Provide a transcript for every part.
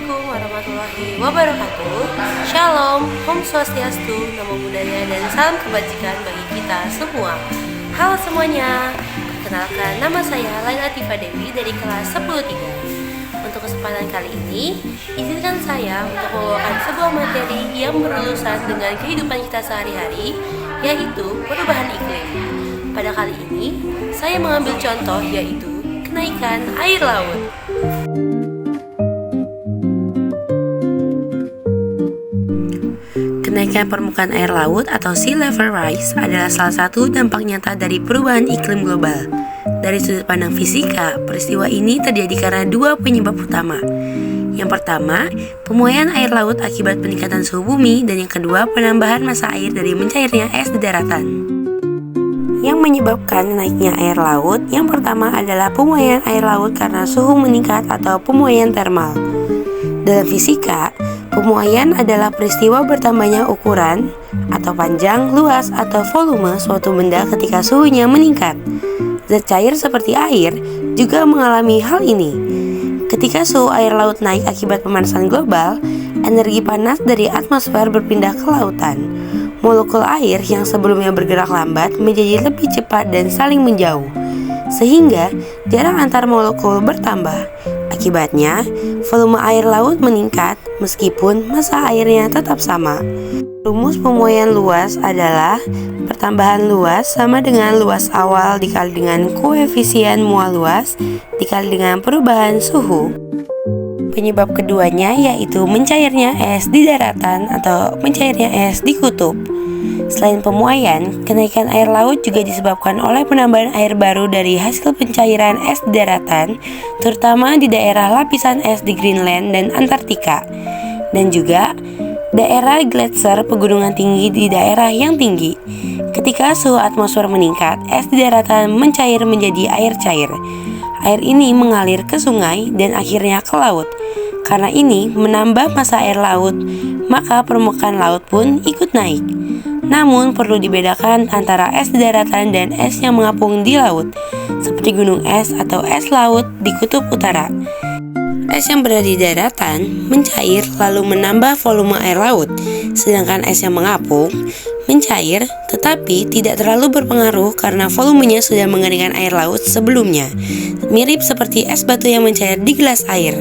Assalamualaikum warahmatullahi wabarakatuh. Shalom, Om Swastiastu, Namo Buddhaya, dan salam kebajikan bagi kita semua. Halo semuanya, perkenalkan nama saya Laila Tifa Dewi dari kelas 10-3. Untuk kesempatan kali ini, izinkan saya untuk membawakan sebuah materi yang berurusan dengan kehidupan kita sehari-hari, yaitu perubahan iklim. Pada kali ini, saya mengambil contoh yaitu kenaikan air laut. Kenaikan permukaan air laut atau sea level rise adalah salah satu dampak nyata dari perubahan iklim global. Dari sudut pandang fisika, peristiwa ini terjadi karena dua penyebab utama. Yang pertama, pemuaian air laut akibat peningkatan suhu bumi, dan yang kedua, penambahan massa air dari mencairnya es di daratan. Yang menyebabkan naiknya air laut, yang pertama adalah pemuaian air laut karena suhu meningkat atau pemuaian termal. Dalam fisika, pemuaian adalah peristiwa bertambahnya ukuran atau panjang, luas, atau volume suatu benda ketika suhunya meningkat. Zat cair seperti air juga mengalami hal ini. Ketika suhu air laut naik akibat pemanasan global, energi panas dari atmosfer berpindah ke lautan. Molekul air yang sebelumnya bergerak lambat menjadi lebih cepat dan saling menjauh, sehingga jarak antar molekul bertambah. Akibatnya, volume air laut meningkat meskipun massa airnya tetap sama. Rumus pemuaian luas adalah pertambahan luas sama dengan luas awal dikali dengan koefisien mual luas dikali dengan perubahan suhu. Penyebab keduanya yaitu mencairnya es di daratan atau mencairnya es di kutub. Selain pemuaian, kenaikan air laut juga disebabkan oleh penambahan air baru dari hasil pencairan es di daratan, terutama di daerah lapisan es di Greenland dan Antartika, dan juga daerah gletser pegunungan tinggi di daerah yang tinggi. Ketika suhu atmosfer meningkat, es di daratan mencair menjadi air cair. Air ini mengalir ke sungai dan akhirnya ke laut. Karena ini menambah massa air laut, maka permukaan laut pun ikut naik. Namun perlu dibedakan antara es di daratan dan es yang mengapung di laut, seperti gunung es atau es laut di kutub utara. Es yang berada di daratan mencair lalu menambah volume air laut, sedangkan es yang mengapung mencair tetapi tidak terlalu berpengaruh karena volumenya sudah mengeringkan air laut sebelumnya, mirip seperti es batu yang mencair di gelas air.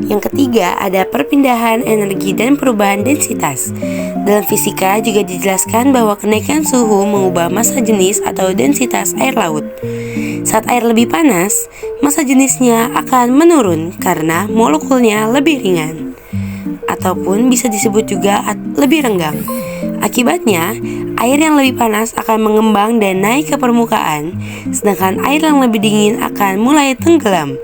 Yang ketiga, ada perpindahan energi dan perubahan densitas. Dalam fisika juga dijelaskan bahwa kenaikan suhu mengubah massa jenis atau densitas air laut. Saat air lebih panas, massa jenisnya akan menurun karena molekulnya lebih ringan, ataupun bisa disebut juga lebih renggang. Akibatnya, air yang lebih panas akan mengembang dan naik ke permukaan, sedangkan air yang lebih dingin akan mulai tenggelam.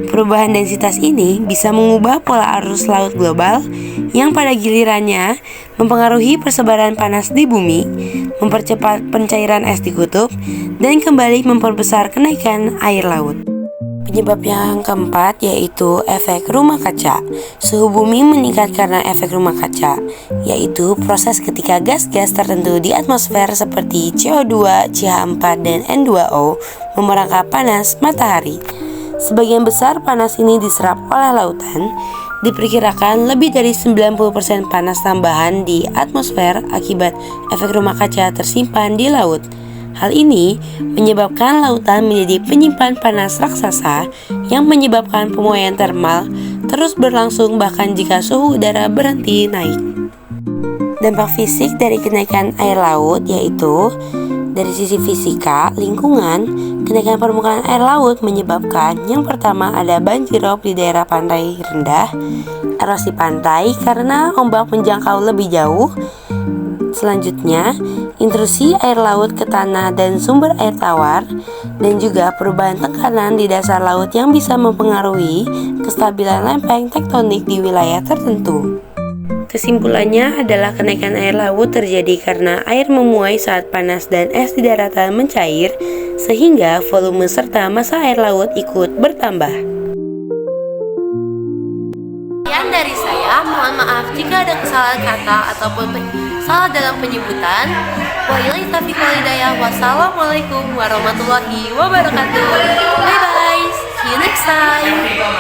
Perubahan densitas ini bisa mengubah pola arus laut global yang pada gilirannya mempengaruhi persebaran panas di bumi, mempercepat pencairan es di kutub, dan kembali memperbesar kenaikan air laut. Penyebab yang keempat yaitu efek rumah kaca. Suhu bumi meningkat karena efek rumah kaca, yaitu proses ketika gas-gas tertentu di atmosfer seperti CO2, CH4, dan N2O memerangkap panas matahari. Sebagian besar panas ini diserap oleh lautan. Diperkirakan lebih dari 90% panas tambahan di atmosfer akibat efek rumah kaca tersimpan di laut. Hal ini menyebabkan lautan menjadi penyimpan panas raksasa yang menyebabkan pemuaian termal terus berlangsung bahkan jika suhu udara berhenti naik. Dampak fisik dari kenaikan air laut yaitu dari sisi fisika, lingkungan, kenaikan permukaan air laut menyebabkan yang pertama ada banjirop di daerah pantai rendah, erosi pantai karena ombak menjangkau lebih jauh. Selanjutnya, intrusi air laut ke tanah dan sumber air tawar, dan juga perubahan tekanan di dasar laut yang bisa mempengaruhi kestabilan lempeng tektonik di wilayah tertentu. Kesimpulannya adalah kenaikan air laut terjadi karena air memuai saat panas dan es di daratan mencair, sehingga volume serta massa air laut ikut bertambah. Sekian dari saya, mohon maaf jika ada kesalahan kata ataupun salah dalam penyebutan. Wabillahi taufiq wal hidayah. Wassalamualaikum warahmatullahi wabarakatuh. Bye bye. See you next time.